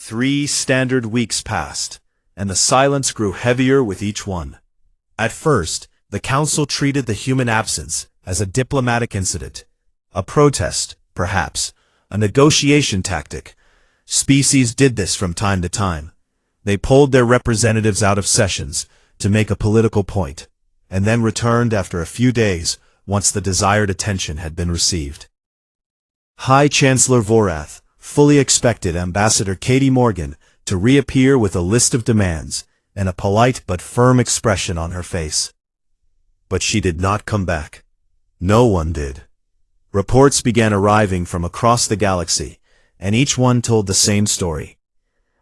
3 standard weeks passed, and the silence grew heavier with each one. At first, the council treated the human absence as a diplomatic incident, a protest, perhaps, a negotiation tactic. Species did this from time to time. They pulled their representatives out of sessions to make a political point, and then returned after a few days once the desired attention had been received. High Chancellor Vorath fully expected Ambassador Katie Morgan to reappear with a list of demands and a polite but firm expression on her face. But she did not come back. No one did. Reports began arriving from across the galaxy, and each one told the same story.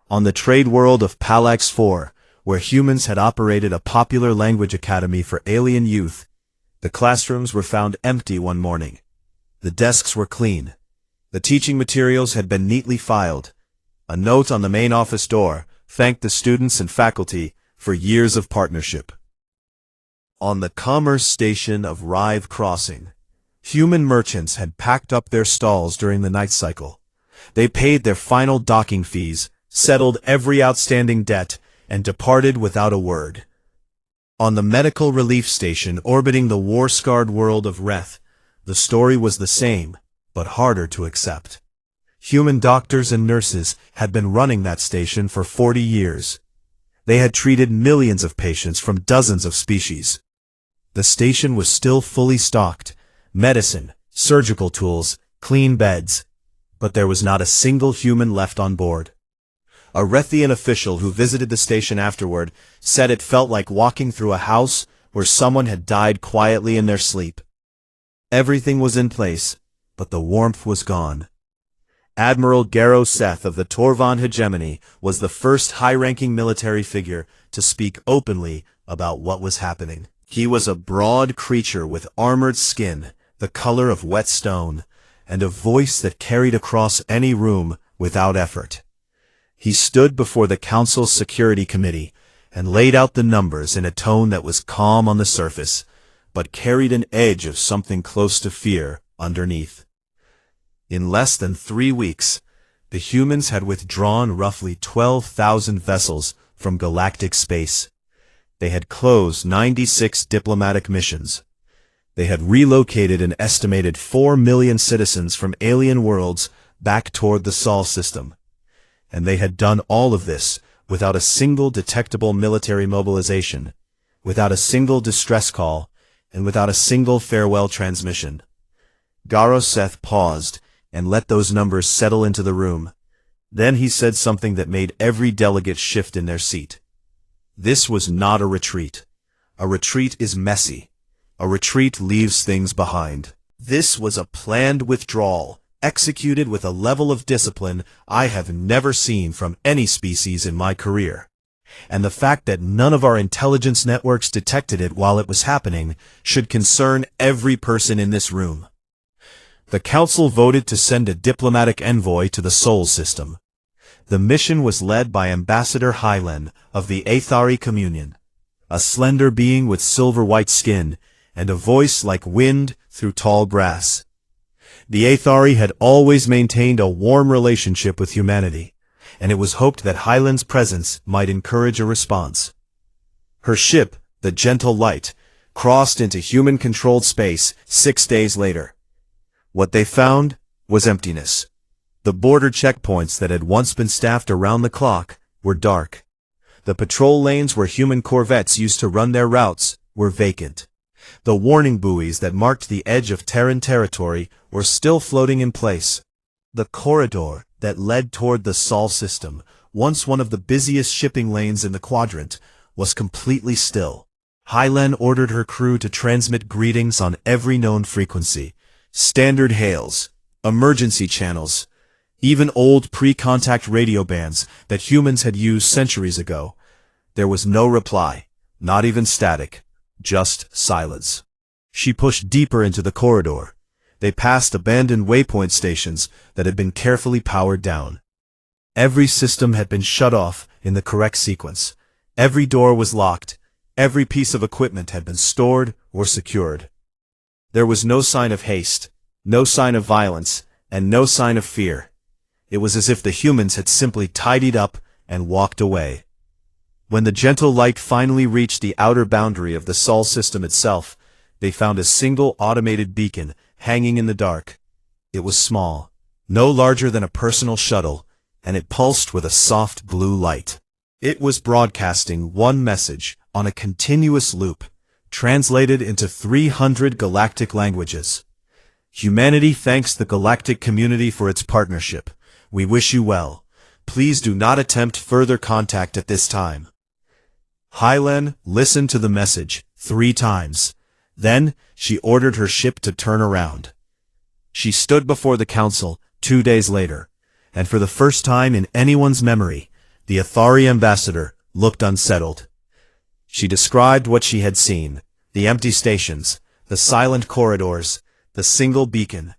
On the trade world of Palax 4, where humans had operated a popular language academy for alien youth, the classrooms were found empty one morning. The desks were clean. The teaching materials had been neatly filed. A note on the main office door thanked the students and faculty for years of partnership. On the commerce station of Rive Crossing, human merchants had packed up their stalls during the night cycle. They paid their final docking fees, settled every outstanding debt, and departed without a word. On the medical relief station orbiting the war-scarred world of Reth, the story was the same, but harder to accept. Human doctors and nurses had been running that station for 40 years. They had treated millions of patients from dozens of species. The station was still fully stocked: medicine, surgical tools, clean beds. But there was not a single human left on board. A Rethian official who visited the station afterward said it felt like walking through a house where someone had died quietly in their sleep. Everything was in place, but the warmth was gone. Admiral Garo Seth of the Torvon hegemony was the first high-ranking military figure to speak openly about what was happening. He was a broad creature with armored skin, the color of wet stone, and a voice that carried across any room without effort. He stood before the Council's Security Committee and laid out the numbers in a tone that was calm on the surface, but carried an edge of something close to fear underneath. In less than 3 weeks, the humans had withdrawn roughly 12,000 vessels from galactic space. They had closed 96 diplomatic missions. They had relocated an estimated 4 million citizens from alien worlds back toward the Sol system. And they had done all of this without a single detectable military mobilization, without a single distress call, and without a single farewell transmission. Garo Seth paused and let those numbers settle into the room. Then he said something that made every delegate shift in their seat. This was not a retreat. A retreat is messy. A retreat leaves things behind. This was a planned withdrawal, executed with a level of discipline I have never seen from any species in my career. And the fact that none of our intelligence networks detected it while it was happening should concern every person in this room. The Council voted to send a diplomatic envoy to the Sol system. The mission was led by Ambassador Hylen of the Aethari Communion, a slender being with silver-white skin and a voice like wind through tall grass. The Aethari had always maintained a warm relationship with humanity, and it was hoped that Hylen's presence might encourage a response. Her ship, the Gentle Light, crossed into human-controlled space 6 days later. What they found was emptiness. The border checkpoints that had once been staffed around the clock were dark. The patrol lanes where human corvettes used to run their routes were vacant. The warning buoys that marked the edge of Terran territory were still floating in place. The corridor that led toward the Sol system, once one of the busiest shipping lanes in the quadrant, was completely still. Hylen ordered her crew to transmit greetings on every known frequency: standard hails, emergency channels, even old pre-contact radio bands that humans had used centuries ago. There was no reply, not even static, just silence. She pushed deeper into the corridor. They passed abandoned waypoint stations that had been carefully powered down. Every system had been shut off in the correct sequence. Every door was locked. Every piece of equipment had been stored or secured. There was no sign of haste, no sign of violence, and no sign of fear. It was as if the humans had simply tidied up and walked away. When the gentle light finally reached the outer boundary of the Sol system itself, they found a single automated beacon hanging in the dark. It was small, no larger than a personal shuttle, and it pulsed with a soft blue light. It was broadcasting one message on a continuous loop, translated into 300 galactic languages. Humanity thanks the galactic community for its partnership. We wish you well. Please do not attempt further contact at this time. Hylan listened to the message 3 times. Then, she ordered her ship to turn around. She stood before the council 2 days later, and for the first time in anyone's memory, the Athari ambassador looked unsettled. She described what she had seen: the empty stations, the silent corridors, the single beacon,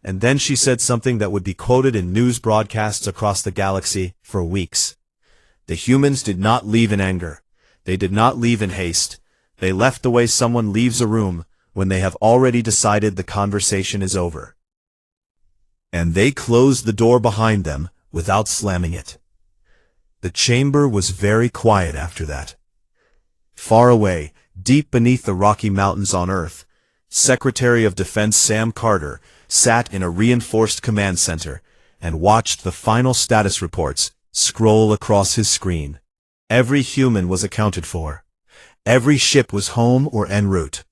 and then she said something that would be quoted in news broadcasts across the galaxy for weeks. The humans did not leave in anger. They did not leave in haste. They left the way someone leaves a room when they have already decided the conversation is over. And they closed the door behind them without slamming it. The chamber was very quiet after that. Far away, deep beneath the Rocky Mountains on Earth, Secretary of Defense Sam Carter sat in a reinforced command center and watched the final status reports scroll across his screen. Every human was accounted for. Every ship was home or en route.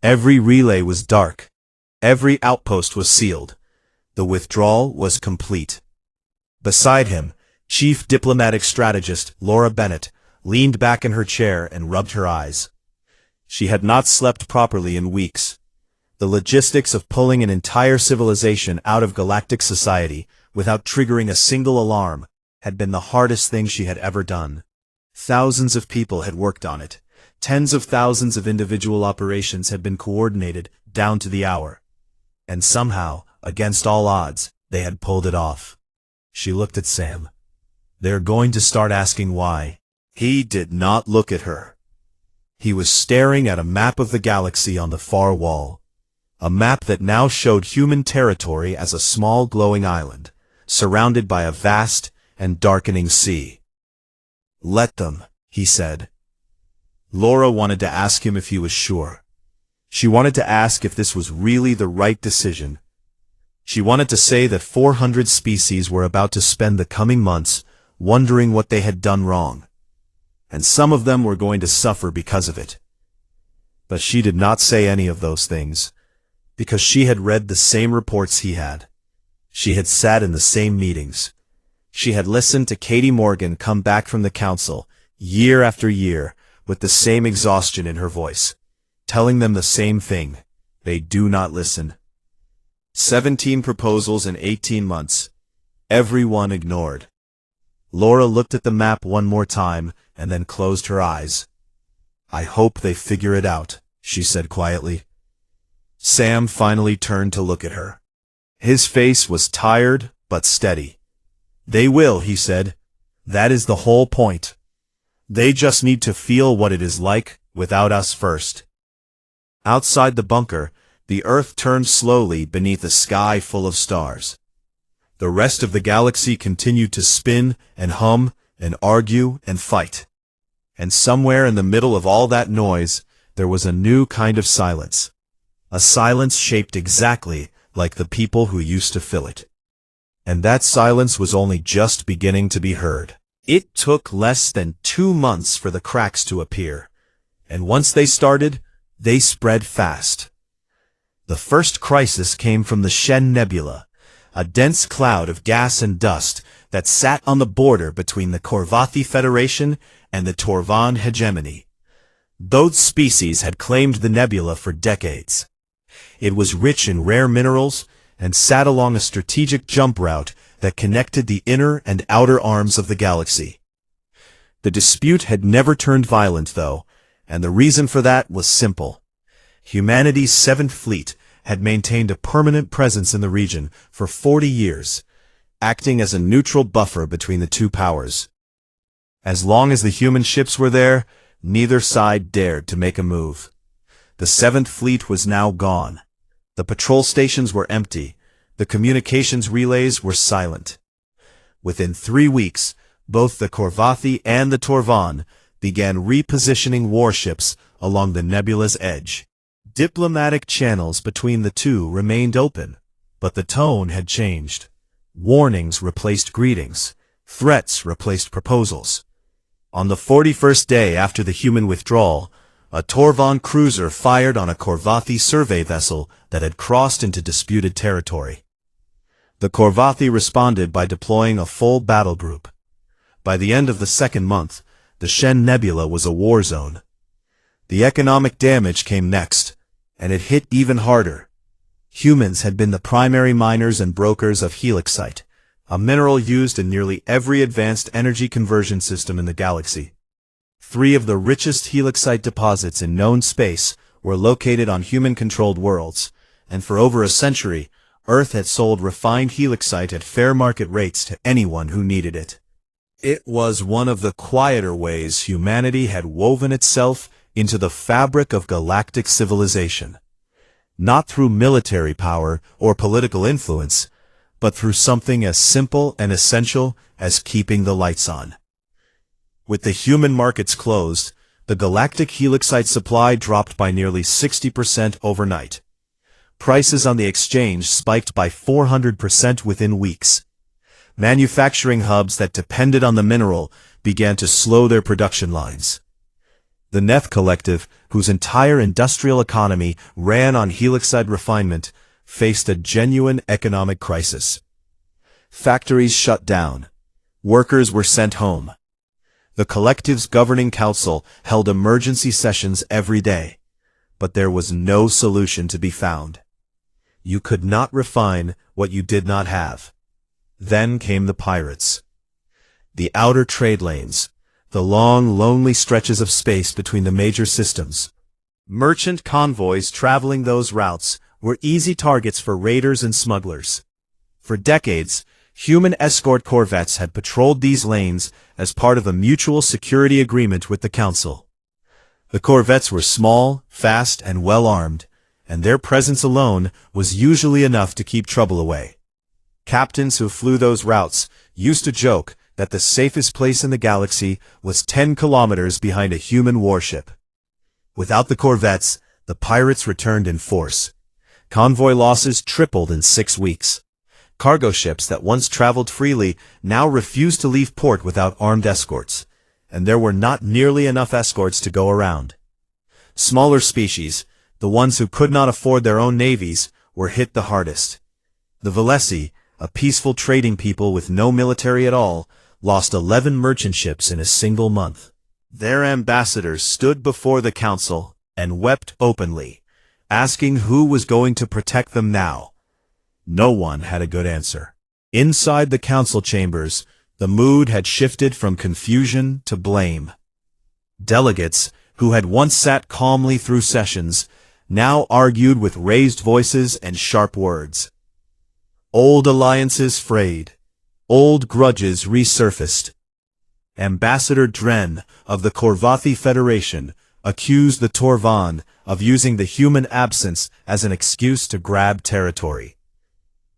Every relay was dark. Every outpost was sealed. The withdrawal was complete. Beside him, Chief Diplomatic Strategist Laura Bennett leaned back in her chair and rubbed her eyes. She had not slept properly in weeks. The logistics of pulling an entire civilization out of galactic society without triggering a single alarm had been the hardest thing she had ever done. Thousands of people had worked on it. Tens of thousands of individual operations had been coordinated down to the hour. And somehow, against all odds, they had pulled it off. She looked at Sam. They're going to start asking why. He did not look at her. He was staring at a map of the galaxy on the far wall. A map that now showed human territory as a small glowing island, surrounded by a vast and darkening sea. Let them, he said. Laura wanted to ask him if he was sure. She wanted to ask if this was really the right decision. She wanted to say that 400 species were about to spend the coming months wondering what they had done wrong. And some of them were going to suffer because of it. But she did not say any of those things, because she had read the same reports he had. She had sat in the same meetings. She had listened to Katie Morgan come back from the council, year after year, with the same exhaustion in her voice, telling them the same thing. They do not listen. 17 proposals in 18 months. Every one ignored. Laura looked at the map one more time and then closed her eyes. I hope they figure it out, she said quietly. Sam finally turned to look at her. His face was tired but steady. They will, he said. That is the whole point. They just need to feel what it is like without us first. Outside the bunker, the Earth turned slowly beneath a sky full of stars. The rest of the galaxy continued to spin and hum and argue and fight. And somewhere in the middle of all that noise, there was a new kind of silence. A silence shaped exactly like the people who used to fill it. And that silence was only just beginning to be heard. It took less than 2 months for the cracks to appear. And once they started, they spread fast. The first crisis came from the Shen Nebula, a dense cloud of gas and dust that sat on the border between the Korvathi Federation and the Torvan hegemony. Both species had claimed the nebula for decades. It was rich in rare minerals and sat along a strategic jump route that connected the inner and outer arms of the galaxy. The dispute had never turned violent, though, and the reason for that was simple. Humanity's 7th Fleet had maintained a permanent presence in the region for 40 years, acting as a neutral buffer between the two powers. As long as the human ships were there, neither side dared to make a move. The 7th Fleet was now gone. The patrol stations were empty. The communications relays were silent. Within 3 weeks, both the Korvathi and the Torvan began repositioning warships along the nebula's edge. Diplomatic channels between the two remained open, but the tone had changed. Warnings replaced greetings. Threats replaced proposals. On the 41st day after the human withdrawal, a Torvan cruiser fired on a Korvathi survey vessel that had crossed into disputed territory. The Korvathi responded by deploying a full battle group. By the end of the second month, the Shen Nebula was a war zone. The economic damage came next, and it hit even harder. Humans had been the primary miners and brokers of helixite, a mineral used in nearly every advanced energy conversion system in the galaxy. 3 of the richest helixite deposits in known space were located on human-controlled worlds, and for over a century, Earth had sold refined helixite at fair market rates to anyone who needed it. It was one of the quieter ways humanity had woven itself into the fabric of galactic civilization. Not through military power or political influence, but through something as simple and essential as keeping the lights on. With the human markets closed, the galactic helixite supply dropped by nearly 60% overnight. Prices on the exchange spiked by 400% within weeks. Manufacturing hubs that depended on the mineral began to slow their production lines. The Neth Collective, whose entire industrial economy ran on helixite refinement, faced a genuine economic crisis. Factories shut down. Workers were sent home. The collective's governing council held emergency sessions every day, but there was no solution to be found. You could not refine what you did not have. Then came the pirates. The outer trade lanes, the long, lonely stretches of space between the major systems. Merchant convoys traveling those routes were easy targets for raiders and smugglers. For decades, human escort corvettes had patrolled these lanes as part of a mutual security agreement with the Council. The corvettes were small, fast, and well-armed, and their presence alone was usually enough to keep trouble away. Captains who flew those routes used to joke that the safest place in the galaxy was 10 kilometers behind a human warship. Without the corvettes, the pirates returned in force. Convoy losses tripled in 6 weeks. Cargo ships that once traveled freely now refused to leave port without armed escorts, and there were not nearly enough escorts to go around. Smaller species, the ones who could not afford their own navies, were hit the hardest. The Velesi, a peaceful trading people with no military at all, lost 11 merchant ships in a single month. Their ambassadors stood before the council and wept openly, asking who was going to protect them now. No one had a good answer. Inside the council chambers, the mood had shifted from confusion to blame. Delegates, who had once sat calmly through sessions, now argued with raised voices and sharp words. Old alliances frayed. Old grudges resurfaced. Ambassador Dren of the Korvathi Federation accused the Torvan of using the human absence as an excuse to grab territory.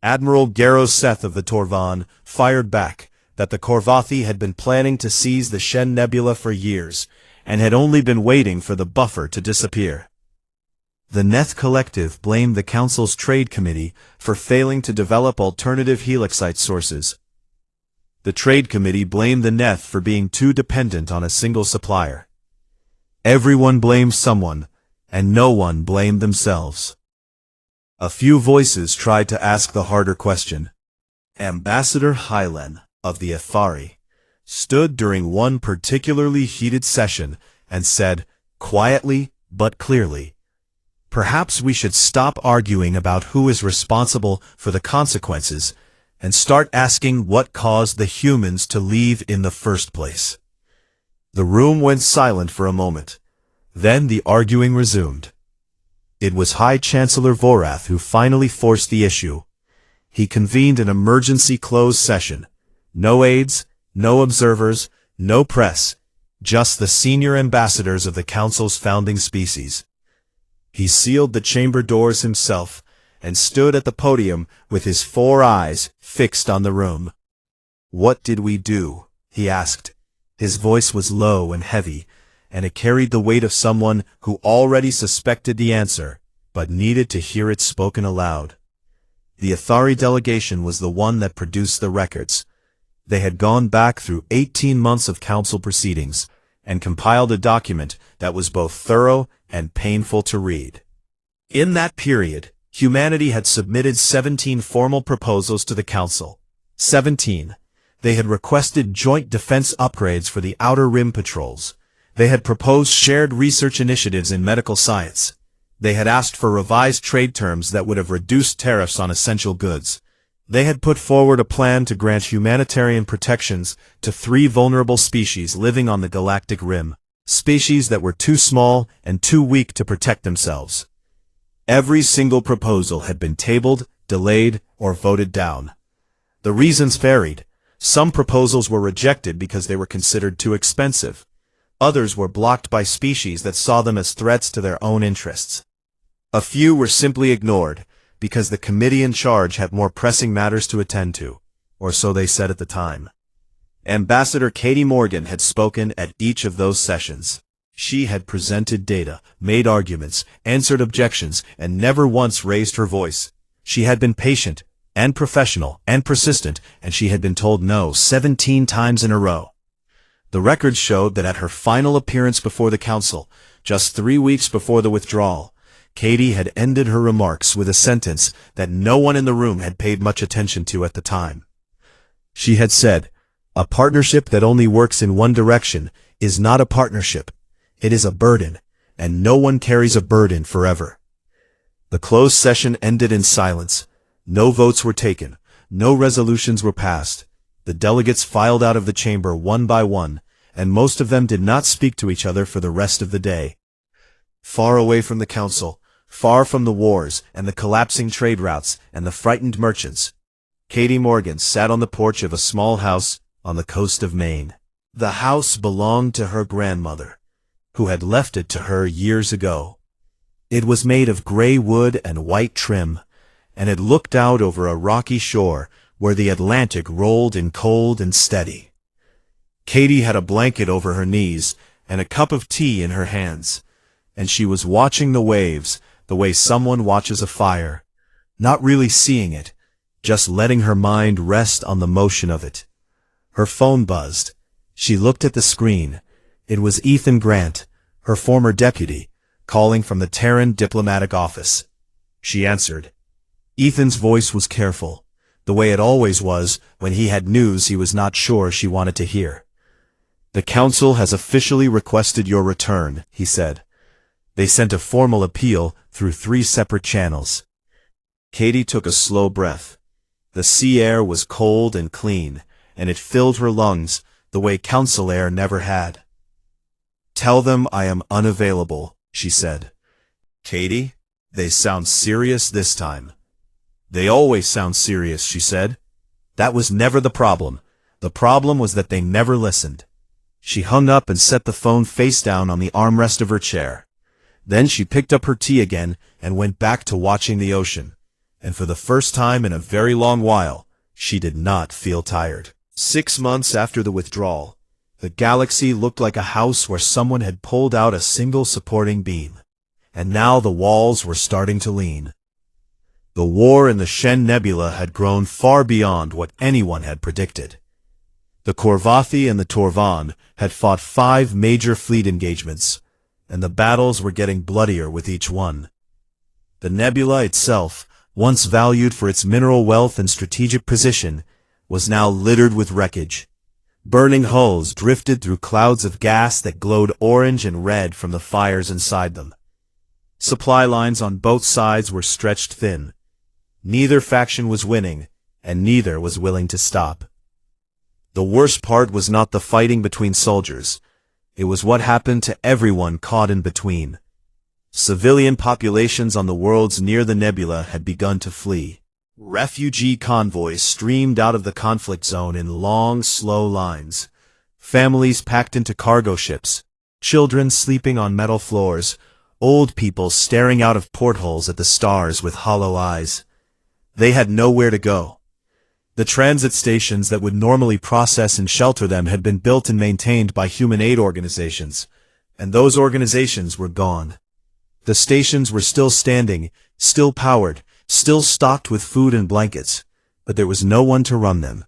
Admiral Garros Seth of the Torvan fired back that the Korvathi had been planning to seize the Shen Nebula for years and had only been waiting for the buffer to disappear. The Neth Collective blamed the Council's Trade Committee for failing to develop alternative helixite sources. The Trade Committee blamed the Neth for being too dependent on a single supplier. Everyone blamed someone, and no one blamed themselves. A few voices tried to ask the harder question. Ambassador Hylen of the Ethari stood during one particularly heated session and said, quietly but clearly, "Perhaps we should stop arguing about who is responsible for the consequences and start asking what caused the humans to leave in the first place." The room went silent for a moment. Then the arguing resumed. It was High Chancellor Vorath who finally forced the issue. He convened an emergency closed session. No aides, no observers, no press, just the senior ambassadors of the Council's founding species. He sealed the chamber doors himself and stood at the podium with his 4 eyes fixed on the room. "What did we do?" he asked. His voice was low and heavy, and it carried the weight of someone who already suspected the answer, but needed to hear it spoken aloud. The Athari delegation was the one that produced the records. They had gone back through 18 months of council proceedings and compiled a document that was both thorough and painful to read. In that period, humanity had submitted 17 formal proposals to the council. 17. They had requested joint defense upgrades for the Outer Rim patrols. They had proposed shared research initiatives in medical science. They had asked for revised trade terms that would have reduced tariffs on essential goods. They had put forward a plan to grant humanitarian protections to 3 vulnerable species living on the Galactic Rim, species that were too small and too weak to protect themselves. Every single proposal had been tabled, delayed, or voted down. The reasons varied. Some proposals were rejected because they were considered too expensive. Others were blocked by species that saw them as threats to their own interests. A few were simply ignored, because the committee in charge had more pressing matters to attend to, or so they said at the time. Ambassador Katie Morgan had spoken at each of those sessions. She had presented data, made arguments, answered objections, and never once raised her voice. She had been patient, and professional, and persistent, and she had been told no 17 times in a row. The records showed that at her final appearance before the council, just 3 weeks before the withdrawal, Katie had ended her remarks with a sentence that no one in the room had paid much attention to at the time. She had said, "A partnership that only works in one direction is not a partnership. It is a burden, and no one carries a burden forever." The closed session ended in silence. No votes were taken. No resolutions were passed. The delegates filed out of the chamber one by one, and most of them did not speak to each other for the rest of the day. Far away from the council, far from the wars and the collapsing trade routes and the frightened merchants, Katie Morgan sat on the porch of a small house on the coast of Maine. The house belonged to her grandmother, who had left it to her years ago. It was made of gray wood and white trim, and it looked out over a rocky shore where the Atlantic rolled in cold and steady. Katie had a blanket over her knees and a cup of tea in her hands, and she was watching the waves the way someone watches a fire, not really seeing it, just letting her mind rest on the motion of it. Her phone buzzed. She looked at the screen. It was Ethan Grant, her former deputy, calling from the Terran diplomatic office. She answered. Ethan's voice was careful, the way it always was when he had news he was not sure she wanted to hear. "The council has officially requested your return," he said. They sent a formal appeal through 3 separate channels. Katie took a slow breath. The sea air was cold and clean, and it filled her lungs the way council air never had. "Tell them I am unavailable," she said. "Katie, they sound serious this time." "They always sound serious," she said. "That was never the problem. The problem was that they never listened." She hung up and set the phone face down on the armrest of her chair. Then she picked up her tea again and went back to watching the ocean. And for the first time in a very long while, she did not feel tired. 6 months after the withdrawal, the galaxy looked like a house where someone had pulled out a single supporting beam. And now the walls were starting to lean. The war in the Shen Nebula had grown far beyond what anyone had predicted. The Korvathi and the Torvan had fought 5 major fleet engagements, and the battles were getting bloodier with each one. The nebula itself, once valued for its mineral wealth and strategic position, was now littered with wreckage. Burning hulls drifted through clouds of gas that glowed orange and red from the fires inside them. Supply lines on both sides were stretched thin. Neither faction was winning, and neither was willing to stop. The worst part was not the fighting between soldiers. It was what happened to everyone caught in between. Civilian populations on the worlds near the nebula had begun to flee. Refugee convoys streamed out of the conflict zone in long, slow lines. Families packed into cargo ships, children sleeping on metal floors, old people staring out of portholes at the stars with hollow eyes. They had nowhere to go. The transit stations that would normally process and shelter them had been built and maintained by human aid organizations, and those organizations were gone. The stations were still standing, still powered, still stocked with food and blankets, but there was no one to run them.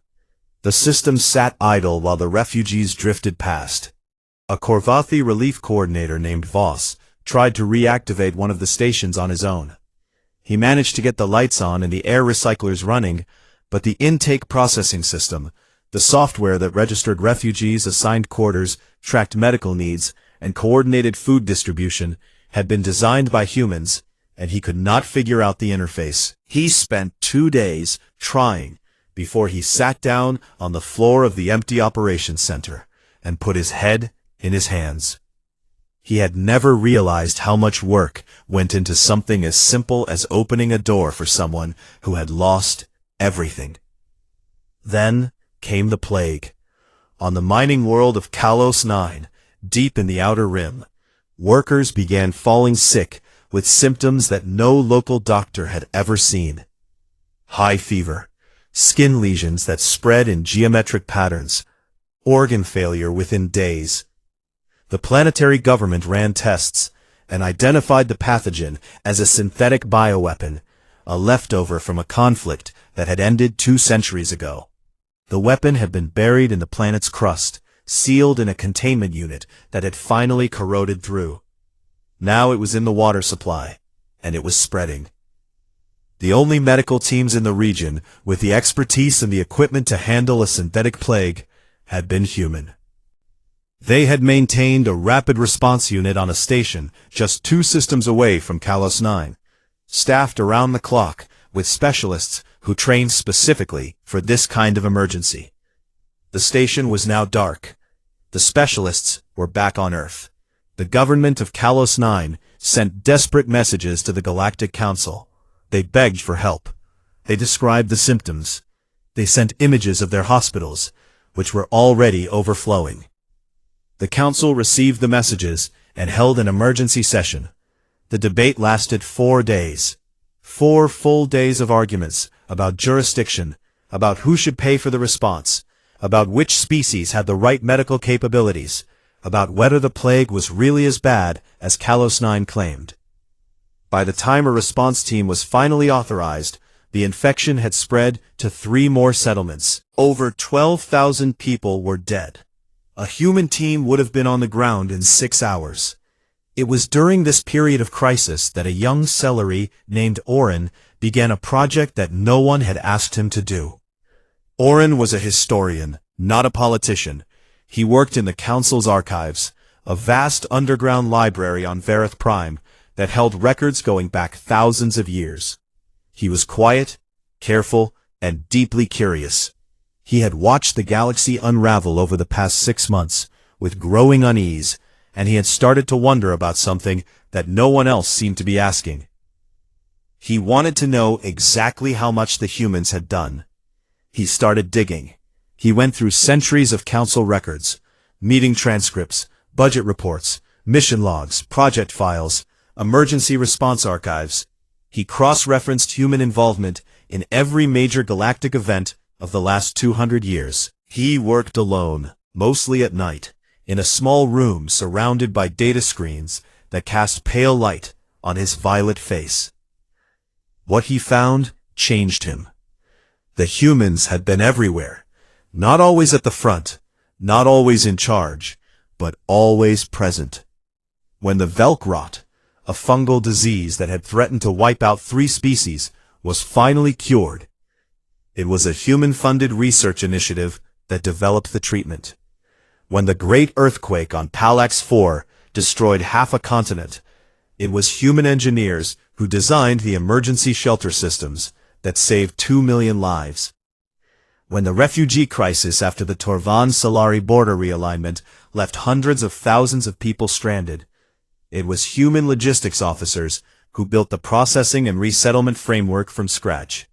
The system sat idle while the refugees drifted past. A Korvathi relief coordinator named Voss tried to reactivate one of the stations on his own. He managed to get the lights on and the air recyclers running, but the intake processing system, the software that registered refugees, assigned quarters, tracked medical needs, and coordinated food distribution, had been designed by humans, and he could not figure out the interface. He spent 2 days trying before he sat down on the floor of the empty operations center and put his head in his hands. He had never realized how much work went into something as simple as opening a door for someone who had lost everything. Then came the plague. On the mining world of Kalos 9, deep in the Outer Rim, workers began falling sick with symptoms that no local doctor had ever seen. High fever, skin lesions that spread in geometric patterns, organ failure within days. The planetary government ran tests and identified the pathogen as a synthetic bioweapon, a leftover from a conflict that had ended 2 centuries ago. The weapon had been buried in the planet's crust, sealed in a containment unit that had finally corroded through. Now it was in the water supply, and it was spreading. The only medical teams in the region with the expertise and the equipment to handle a synthetic plague had been human. They had maintained a rapid response unit on a station just 2 systems away from Kalos 9, staffed around the clock with specialists who trained specifically for this kind of emergency. The station was now dark. The specialists were back on Earth. The government of Kalos 9 sent desperate messages to the Galactic Council. They begged for help. They described the symptoms. They sent images of their hospitals, which were already overflowing. The Council received the messages and held an emergency session. The debate lasted 4 days. 4 full days of arguments about jurisdiction, about who should pay for the response, about which species had the right medical capabilities, about whether the plague was really as bad as Kalos 9 claimed. By the time a response team was finally authorized, the infection had spread to 3 more settlements. Over 12,000 people were dead. A human team would have been on the ground in 6 hours. It was during this period of crisis that a young celery named Oren began a project that no one had asked him to do. Oren was a historian, not a politician. He worked in the Council's archives, a vast underground library on Vareth Prime that held records going back thousands of years. He was quiet, careful, and deeply curious. He had watched the galaxy unravel over the past 6 months with growing unease, and he had started to wonder about something that no one else seemed to be asking. He wanted to know exactly how much the humans had done. He started digging. He went through centuries of council records, meeting transcripts, budget reports, mission logs, project files, emergency response archives. He cross-referenced human involvement in every major galactic event of the last 200 years. He worked alone, mostly at night, in a small room surrounded by data screens that cast pale light on his violet face. What he found changed him. The humans had been everywhere, not always at the front, not always in charge, but always present. When the Velkrot, a fungal disease that had threatened to wipe out 3 species, was finally cured, it was a human-funded research initiative that developed the treatment. When the great earthquake on Palax 4 destroyed half a continent, it was human engineers who designed the emergency shelter systems that saved 2 million lives. When the refugee crisis after the Torvan-Solari border realignment left hundreds of thousands of people stranded, it was human logistics officers who built the processing and resettlement framework from scratch.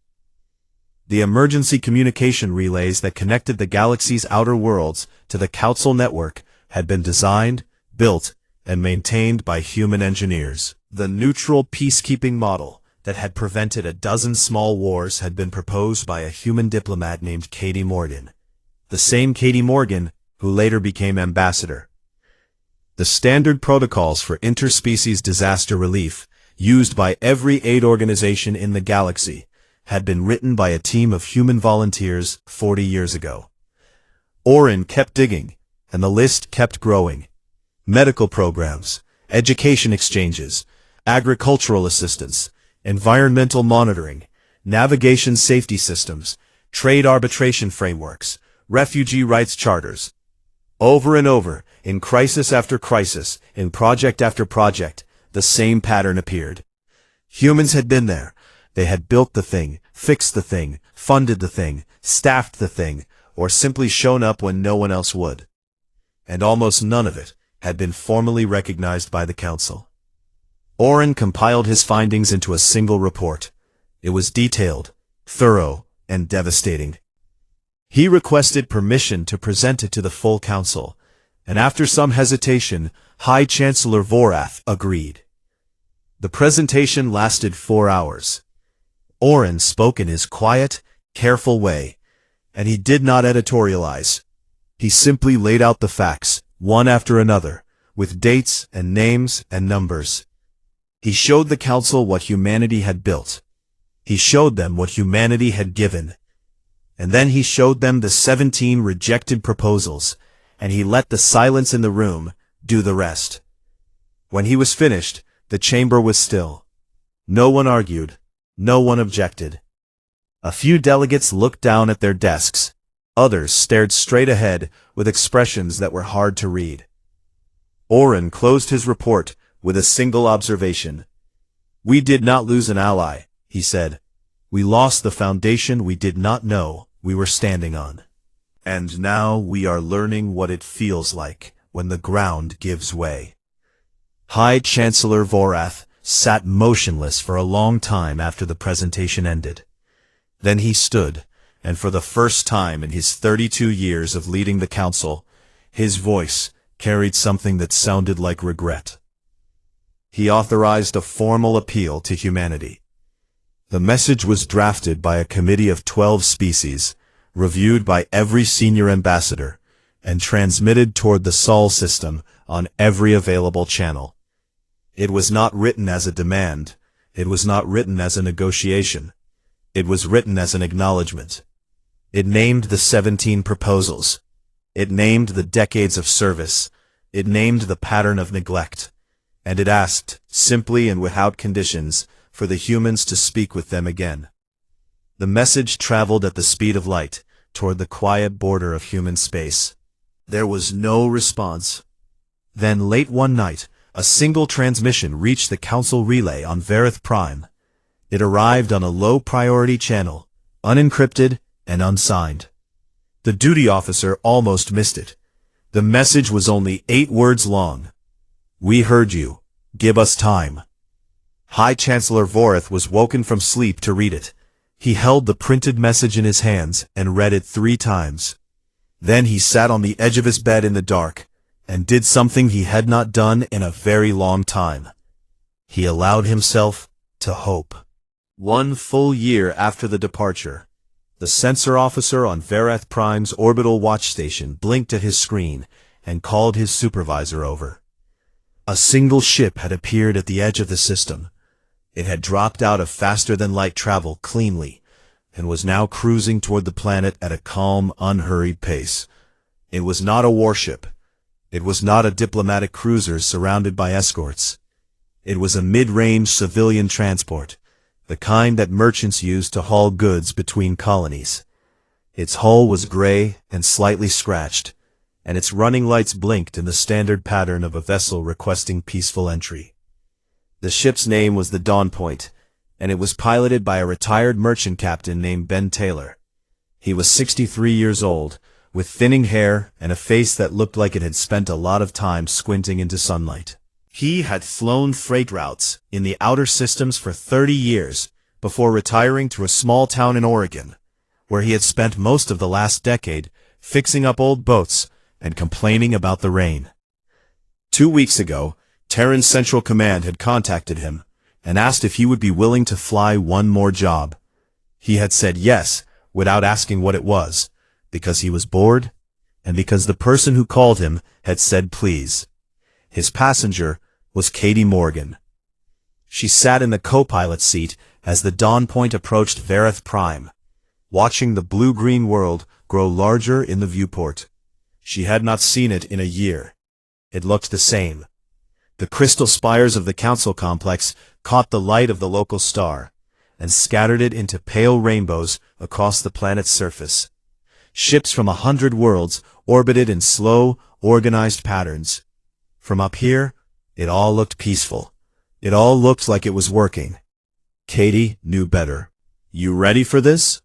The emergency communication relays that connected the galaxy's outer worlds to the Council network had been designed, built, and maintained by human engineers. The neutral peacekeeping model that had prevented a dozen small wars had been proposed by a human diplomat named Katie Morgan. The same Katie Morgan who later became ambassador. The standard protocols for interspecies disaster relief, used by every aid organization in the galaxy, had been written by a team of human volunteers 40 years ago. Oren kept digging, and the list kept growing. Medical programs, education exchanges, agricultural assistance, environmental monitoring, navigation safety systems, trade arbitration frameworks, refugee rights charters. Over and over, in crisis after crisis, in project after project, the same pattern appeared. Humans had been there. They had built the thing, fixed the thing, funded the thing, staffed the thing, or simply shown up when no one else would. And almost none of it had been formally recognized by the Council. Oren compiled his findings into a single report. It was detailed, thorough, and devastating. He requested permission to present it to the full Council, and after some hesitation, High Chancellor Vorath agreed. The presentation lasted 4 hours. Oren spoke in his quiet, careful way, and he did not editorialize. He simply laid out the facts, one after another, with dates and names and numbers. He showed the Council what humanity had built. He showed them what humanity had given. And then he showed them the 17 rejected proposals, and he let the silence in the room do the rest. When he was finished, the chamber was still. No one argued. No one objected. A few delegates looked down at their desks. Others stared straight ahead with expressions that were hard to read. Oren closed his report with a single observation. "We did not lose an ally," he said. "We lost the foundation we did not know we were standing on. And now we are learning what it feels like when the ground gives way." High Chancellor Vorath sat motionless for a long time after the presentation ended. Then he stood, and for the first time in his 32 years of leading the Council, his voice carried something that sounded like regret. He authorized a formal appeal to humanity. The message was drafted by a committee of 12 species, reviewed by every senior ambassador, and transmitted toward the Sol system on every available channel. It was not written as a demand. It was not written as a negotiation. It was written as an acknowledgement. It named the 17 proposals. It named the decades of service. It named the pattern of neglect. And it asked, simply and without conditions, for the humans to speak with them again. The message traveled at the speed of light, toward the quiet border of human space. There was no response. Then late one night, a single transmission reached the Council relay on Verith Prime. It arrived on a low-priority channel, unencrypted and unsigned. The duty officer almost missed it. The message was only 8 words long. "We heard you. Give us time." High Chancellor Vorath was woken from sleep to read it. He held the printed message in his hands and read it 3 times. Then he sat on the edge of his bed in the dark, and did something he had not done in a very long time. He allowed himself to hope. 1 full year after the departure, the sensor officer on Verith Prime's orbital watch station blinked at his screen and called his supervisor over. A single ship had appeared at the edge of the system. It had dropped out of faster-than-light travel cleanly, and was now cruising toward the planet at a calm, unhurried pace. It was not a warship. It was not a diplomatic cruiser surrounded by escorts. It was a mid-range civilian transport, the kind that merchants use to haul goods between colonies. Its hull was gray and slightly scratched, and its running lights blinked in the standard pattern of a vessel requesting peaceful entry. The ship's name was the Dawn Point, and it was piloted by a retired merchant captain named Ben Taylor. He was 63 years old, with thinning hair and a face that looked like it had spent a lot of time squinting into sunlight. He had flown freight routes in the outer systems for 30 years before retiring to a small town in Oregon, where he had spent most of the last decade fixing up old boats and complaining about the rain. 2 weeks ago, Terran's Central Command had contacted him, and asked if he would be willing to fly one more job. He had said yes, without asking what it was, because he was bored, and because the person who called him had said please. His passenger was Katie Morgan. She sat in the co-pilot seat as the dawn point approached Verith Prime, watching the blue-green world grow larger in the viewport. She had not seen it in a year. It looked the same. The crystal spires of the council complex caught the light of the local star, and scattered it into pale rainbows across the planet's surface. Ships from 100 worlds orbited in slow, organized patterns. From up here, it all looked peaceful. It all looked like it was working. Katie knew better. "You ready for this?"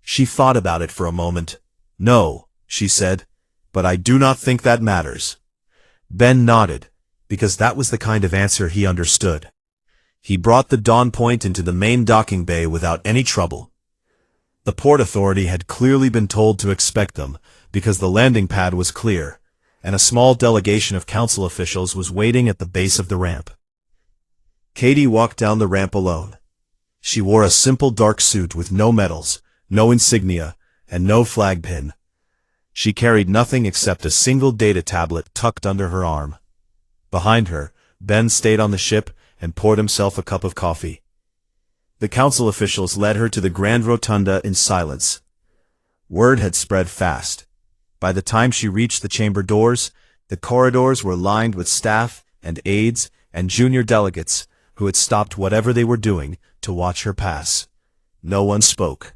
She thought about it for a moment. "No," she said, "but I do not think that matters." Ben nodded, because that was the kind of answer he understood. He brought the Dawn Point into the main docking bay without any trouble. The Port Authority had clearly been told to expect them, because the landing pad was clear, and a small delegation of council officials was waiting at the base of the ramp. Katie walked down the ramp alone. She wore a simple dark suit with no medals, no insignia, and no flag pin. She carried nothing except a single data tablet tucked under her arm. Behind her, Ben stayed on the ship and poured himself a cup of coffee. The council officials led her to the Grand Rotunda in silence. Word had spread fast. By the time she reached the chamber doors, the corridors were lined with staff and aides and junior delegates who had stopped whatever they were doing to watch her pass. No one spoke.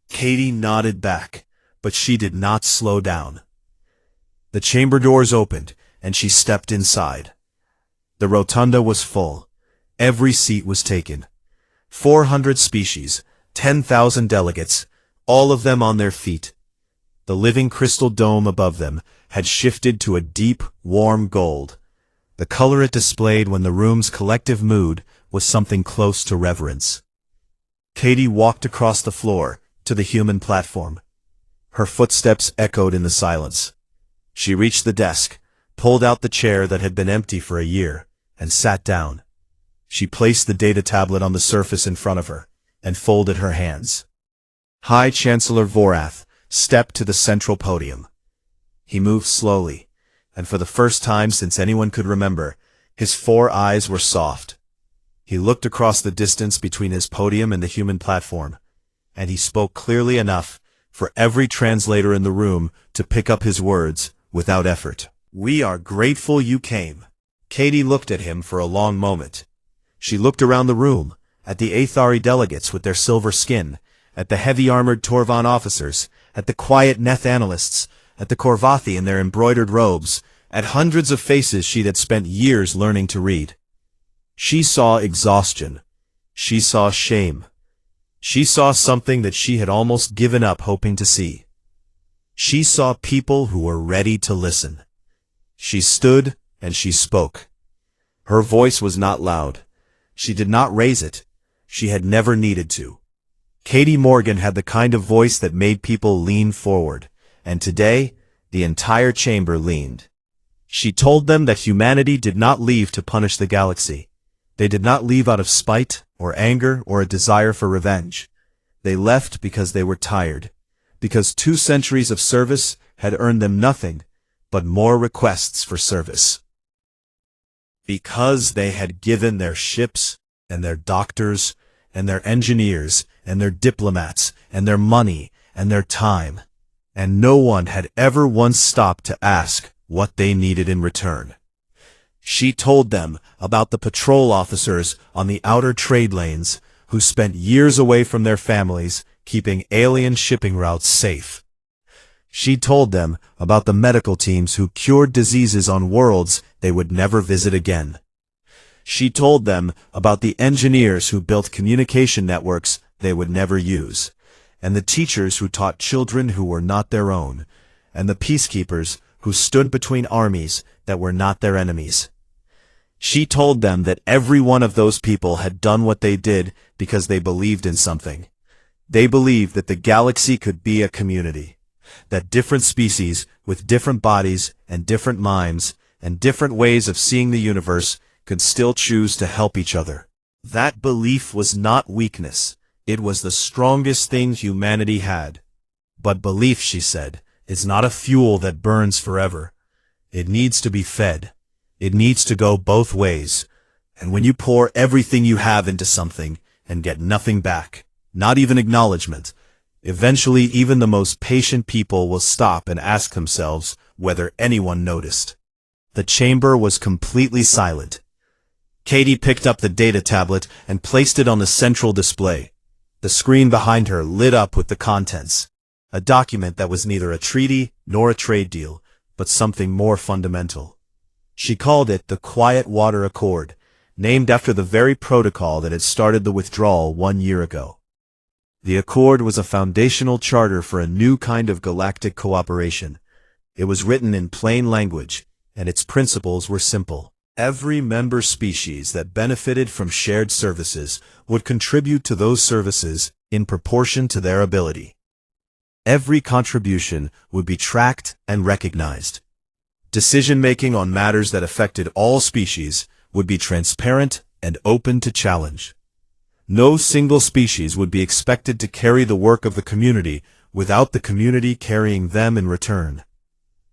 Katie nodded back, but she did not slow down. The chamber doors opened, and she stepped inside. The rotunda was full. Every seat was taken. 400 species, 10,000 delegates, all of them on their feet. The living crystal dome above them had shifted to a deep, warm gold. The color it displayed when the room's collective mood was something close to reverence. Katie walked across the floor to the human platform. Her footsteps echoed in the silence. She reached the desk, pulled out the chair that had been empty for a year, and sat down. She placed the data tablet on the surface in front of her, and folded her hands. High Chancellor Vorath stepped to the central podium. He moved slowly, and for the first time since anyone could remember, his 4 eyes were soft. He looked across the distance between his podium and the human platform, and he spoke clearly enough for every translator in the room to pick up his words without effort. "We are grateful you came." Katie looked at him for a long moment. She looked around the room, at the Aethari delegates with their silver skin, at the heavy-armored Torvan officers, at the quiet Neth analysts, at the Korvathi in their embroidered robes, at hundreds of faces she had spent years learning to read. She saw exhaustion. She saw shame. She saw something that she had almost given up hoping to see. She saw people who were ready to listen. She stood and she spoke. Her voice was not loud. She did not raise it. She had never needed to. Katie Morgan had the kind of voice that made people lean forward, and today, the entire chamber leaned. She told them that humanity did not leave to punish the galaxy. They did not leave out of spite, or anger, or a desire for revenge. They left because they were tired, because 2 centuries of service had earned them nothing but more requests for service. Because they had given their ships, and their doctors, and their engineers, and their diplomats, and their money, and their time, and no one had ever once stopped to ask what they needed in return. She told them about the patrol officers on the outer trade lanes who spent years away from their families keeping alien shipping routes safe. She told them about the medical teams who cured diseases on worlds they would never visit again. She told them about the engineers who built communication networks they would never use, and the teachers who taught children who were not their own, and the peacekeepers who stood between armies that were not their enemies. She told them that every one of those people had done what they did because they believed in something. They believed that the galaxy could be a community, that different species with different bodies and different minds and different ways of seeing the universe could still choose to help each other. That belief was not weakness. It was the strongest thing humanity had. But belief, she said, is not a fuel that burns forever. It needs to be fed. It needs to go both ways. And when you pour everything you have into something and get nothing back, not even acknowledgement, eventually even the most patient people will stop and ask themselves whether anyone noticed. The chamber was completely silent. Katie picked up the data tablet and placed it on the central display. The screen behind her lit up with the contents. A document that was neither a treaty nor a trade deal, but something more fundamental. She called it the Quiet Water Accord, named after the very protocol that had started the withdrawal 1 year ago. The Accord was a foundational charter for a new kind of galactic cooperation. It was written in plain language, and its principles were simple. Every member species that benefited from shared services would contribute to those services in proportion to their ability. Every contribution would be tracked and recognized. Decision-making on matters that affected all species would be transparent and open to challenge. No single species would be expected to carry the work of the community without the community carrying them in return.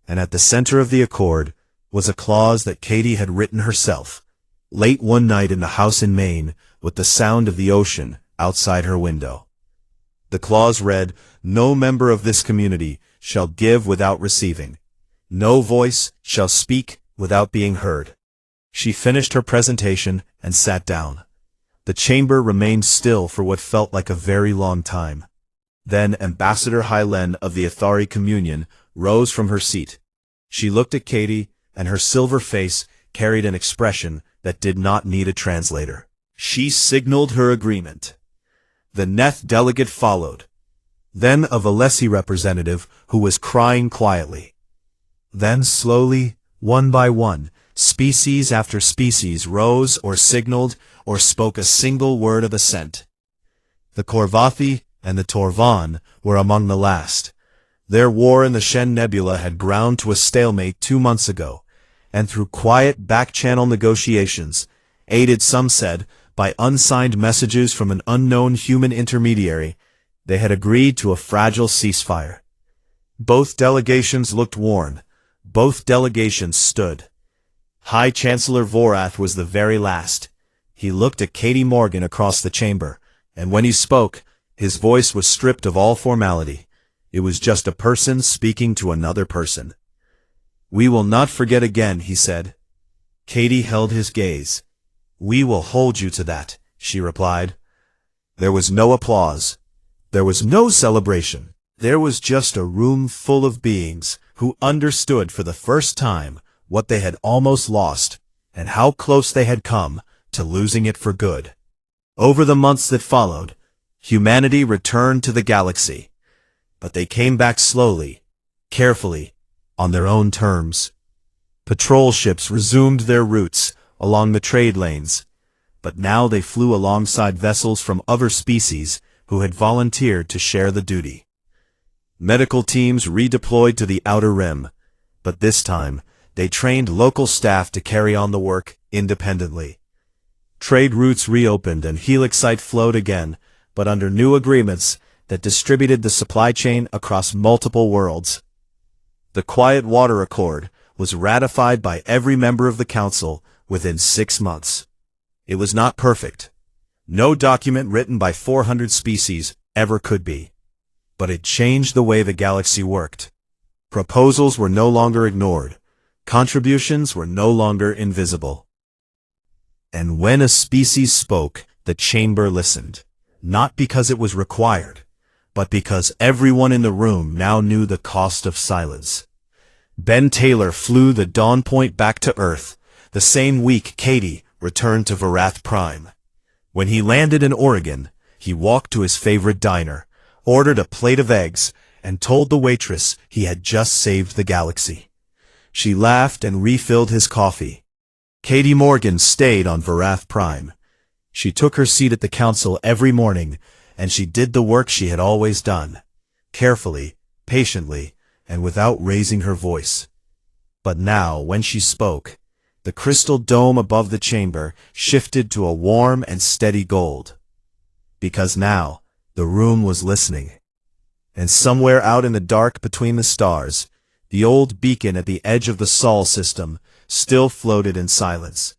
And at the center of the accord was a clause that Katie had written herself, late one night in the house in Maine, with the sound of the ocean outside her window. The clause read, "No member of this community shall give without receiving. No voice shall speak without being heard." She finished her presentation and sat down. The chamber remained still for what felt like a very long time. Then Ambassador Hylen of the Athari Communion rose from her seat. She looked at Katie, and her silver face carried an expression that did not need a translator. She signaled her agreement. The Neth delegate followed. Then a Valesi representative who was crying quietly. Then slowly, one by one, species after species rose or signaled or spoke a single word of assent. The Korvathi and the Torvan were among the last. Their war in the Shen Nebula had ground to a stalemate 2 months ago, and through quiet back-channel negotiations, aided, some said, by unsigned messages from an unknown human intermediary, they had agreed to a fragile ceasefire. Both delegations looked worn. Both delegations stood. High Chancellor Vorath was the very last. He looked at Katie Morgan across the chamber, and when he spoke, his voice was stripped of all formality. It was just a person speaking to another person. "We will not forget again," he said. Katie held his gaze. "We will hold you to that," she replied. There was no applause. There was no celebration. There was just a room full of beings who understood for the first time what they had almost lost and how close they had come to losing it for good. Over the months that followed, humanity returned to the galaxy. But they came back slowly, carefully, on their own terms. Patrol ships resumed their routes along the trade lanes, but now they flew alongside vessels from other species who had volunteered to share the duty. Medical teams redeployed to the Outer Rim, but this time they trained local staff to carry on the work independently. Trade routes reopened and Helixite flowed again, but under new agreements that distributed the supply chain across multiple worlds. The Quiet Water Accord was ratified by every member of the Council within 6 months. It was not perfect. No document written by 400 species ever could be. But it changed the way the galaxy worked. Proposals were no longer ignored. Contributions were no longer invisible. And when a species spoke, the chamber listened. Not because it was required, but because everyone in the room now knew the cost of silence. Ben Taylor flew the Dawn Point back to Earth. The same week Katie returned to Varath Prime. When he landed in Oregon, he walked to his favorite diner, ordered a plate of eggs, and told the waitress he had just saved the galaxy. She laughed and refilled his coffee. Katie Morgan stayed on Varath Prime. She took her seat at the council every morning, and she did the work she had always done, carefully, patiently, and without raising her voice. But now, when she spoke, The crystal dome above the chamber shifted to a warm and steady gold. Because now, the room was listening. And somewhere out in the dark between the stars, the old beacon at the edge of the Sol system still floated in silence.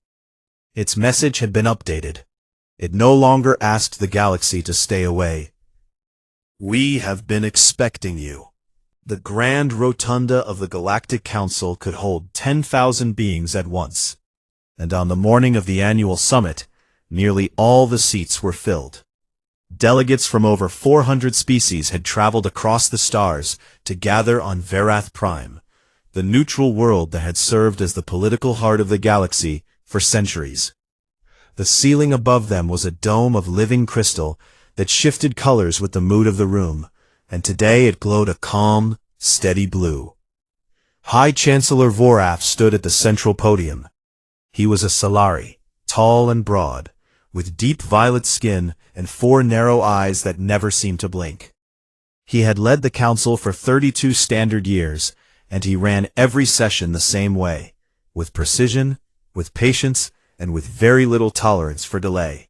Its message had been updated. It no longer asked the galaxy to stay away. "We have been expecting you." The grand rotunda of the Galactic Council could hold 10,000 beings at once. And on the morning of the annual summit, nearly all the seats were filled. Delegates from over 400 species had traveled across the stars to gather on Verath Prime, the neutral world that had served as the political heart of the galaxy for centuries. The ceiling above them was a dome of living crystal that shifted colors with the mood of the room, and today it glowed a calm, steady blue. High Chancellor Vorath stood at the central podium. He was a Solari, tall and broad, with deep violet skin and 4 narrow eyes that never seemed to blink. He had led the council for 32 standard years, and he ran every session the same way, with precision, with patience, and with very little tolerance for delay.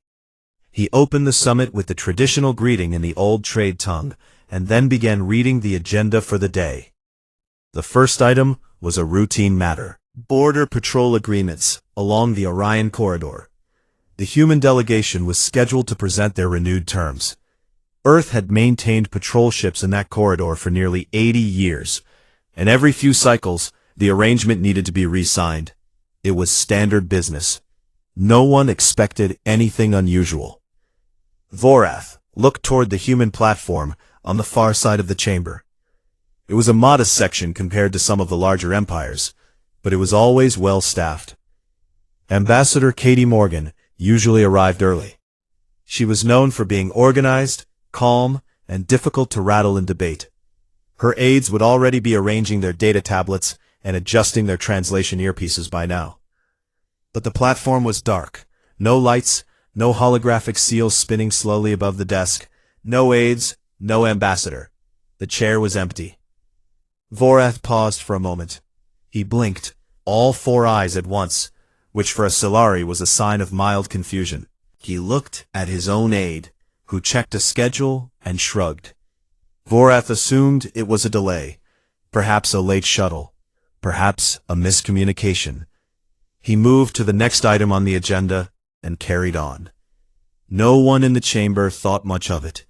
He opened the summit with the traditional greeting in the old trade tongue, and then began reading the agenda for the day. The first item was a routine matter: border patrol agreements along the Orion Corridor. The human delegation was scheduled to present their renewed terms. Earth had maintained patrol ships in that corridor for nearly 80 years, and every few cycles, the arrangement needed to be re-signed. It was standard business. No one expected anything unusual. Vorath looked toward the human platform on the far side of the chamber. It was a modest section compared to some of the larger empires, but it was always well-staffed. Ambassador Katie Morgan usually arrived early. She was known for being organized, calm, and difficult to rattle in debate. Her aides would already be arranging their data tablets and adjusting their translation earpieces by now. But the platform was dark. No lights, no holographic seals spinning slowly above the desk, no aides, no ambassador. The chair was empty. Vorath paused for a moment. He blinked, all 4 eyes at once, which for a Solari was a sign of mild confusion. He looked at his own aide, who checked a schedule and shrugged. Vorath assumed it was a delay, perhaps a late shuttle, perhaps a miscommunication. He moved to the next item on the agenda and carried on. No one in the chamber thought much of it.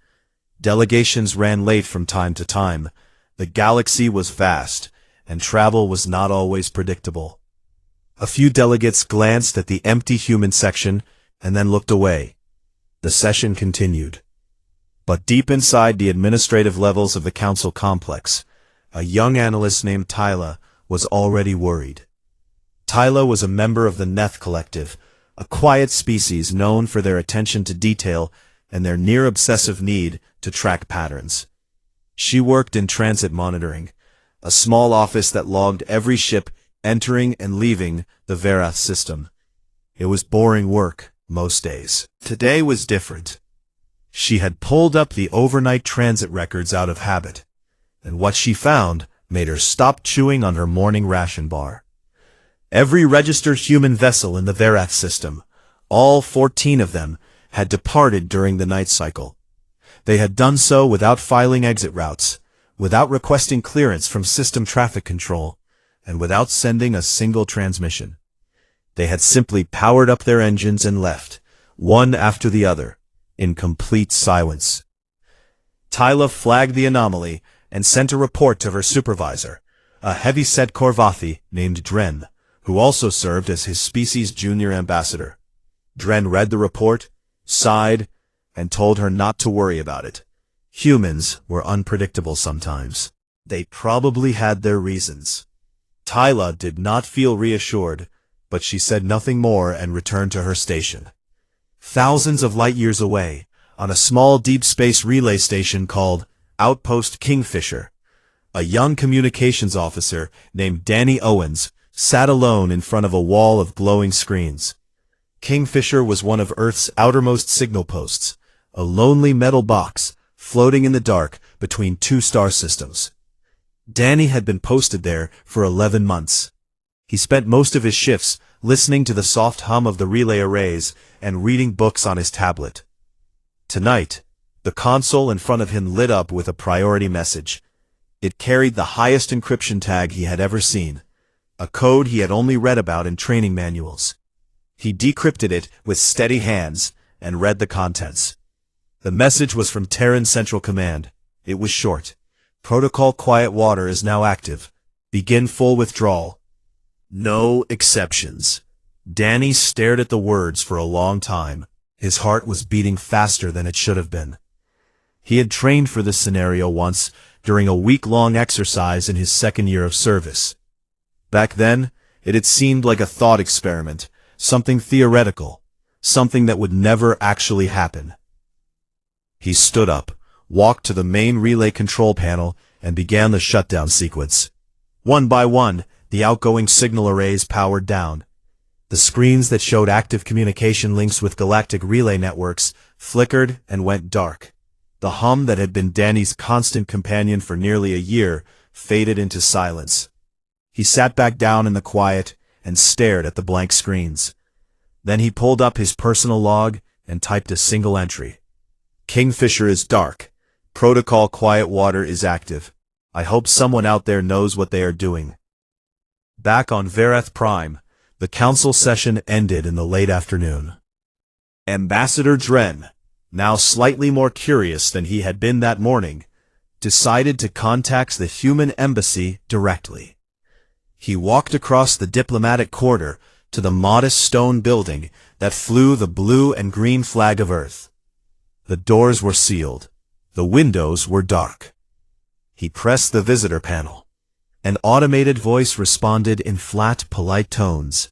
Delegations ran late from time to time. The galaxy was vast, and travel was not always predictable. A few delegates glanced at the empty human section and then looked away. The session continued. But deep inside the administrative levels of the council complex, a young analyst named Tyla was already worried. Tyla was a member of the Neth Collective, a quiet species known for their attention to detail and their near-obsessive need to track patterns. She worked in transit monitoring, a small office that logged every ship entering and leaving the Verath system. It was boring work most days. Today was different. She had pulled up the overnight transit records out of habit, and what she found made her stop chewing on her morning ration bar. Every registered human vessel in the Verath system, all 14 of them, had departed during the night cycle. They had done so without filing exit routes, without requesting clearance from system traffic control, and without sending a single transmission. They had simply powered up their engines and left, one after the other, in complete silence. Tyla flagged the anomaly and sent a report to her supervisor, a heavy-set Korvathi named Dren, who also served as his species' junior ambassador. Dren read the report, sighed, and told her not to worry about it. Humans were unpredictable sometimes. They probably had their reasons. Tyla did not feel reassured, but she said nothing more and returned to her station. Thousands of light-years away, on a small deep space relay station called Outpost Kingfisher, a young communications officer named Danny Owens sat alone in front of a wall of glowing screens. Kingfisher was one of Earth's outermost signal posts, a lonely metal box floating in the dark between 2 star systems. Danny had been posted there for 11 months. He spent most of his shifts listening to the soft hum of the relay arrays and reading books on his tablet. Tonight, the console in front of him lit up with a priority message. It carried the highest encryption tag he had ever seen, a code he had only read about in training manuals. He decrypted it with steady hands and read the contents. The message was from Terran Central Command. It was short. Protocol Quiet Water is now active. Begin full withdrawal. No exceptions. Danny stared at the words for a long time. His heart was beating faster than it should have been. He had trained for this scenario once during a week-long exercise in his second year of service. Back then, it had seemed like a thought experiment, something theoretical, something that would never actually happen. He stood up, walked to the main relay control panel, and began the shutdown sequence. One by one, the outgoing signal arrays powered down. The screens that showed active communication links with galactic relay networks flickered and went dark. The hum that had been Danny's constant companion for nearly a year faded into silence. He sat back down in the quiet and stared at the blank screens. Then he pulled up his personal log and typed a single entry. Kingfisher is dark. Protocol Quiet Water is active. I hope someone out there knows what they are doing. Back on Vareth Prime, the council session ended in the late afternoon. Ambassador Dren, now slightly more curious than he had been that morning, decided to contact the human embassy directly. He walked across the diplomatic corridor to the modest stone building that flew the blue and green flag of Earth. The doors were sealed. The windows were dark. He pressed the visitor panel. An automated voice responded in flat, polite tones.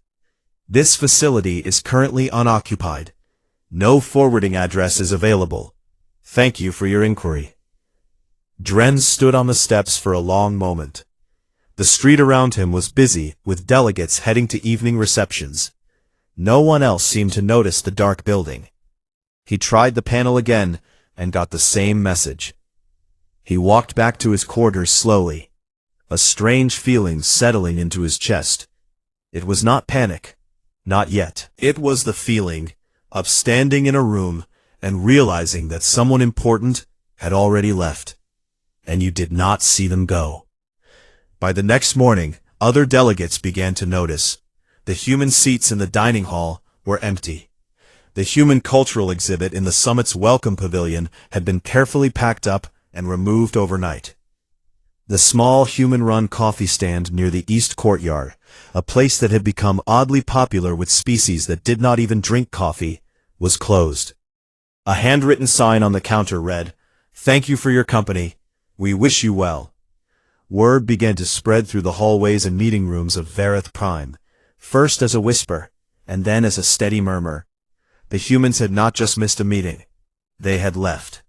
This facility is currently unoccupied. No forwarding address is available. Thank you for your inquiry. Dren stood on the steps for a long moment. The street around him was busy with delegates heading to evening receptions. No one else seemed to notice the dark building. He tried the panel again and got the same message. He walked back to his quarters slowly, a strange feeling settling into his chest. It was not panic. Not yet. It was the feeling of standing in a room and realizing that someone important had already left, and you did not see them go. By the next morning, other delegates began to notice. The human seats in the dining hall were empty. The human cultural exhibit in the summit's welcome pavilion had been carefully packed up and removed overnight. The small human-run coffee stand near the east courtyard, a place that had become oddly popular with species that did not even drink coffee, was closed. A handwritten sign on the counter read, "Thank you for your company. We wish you well." Word began to spread through the hallways and meeting rooms of Vareth Prime, first as a whisper, and then as a steady murmur. The humans had not just missed a meeting. They had left.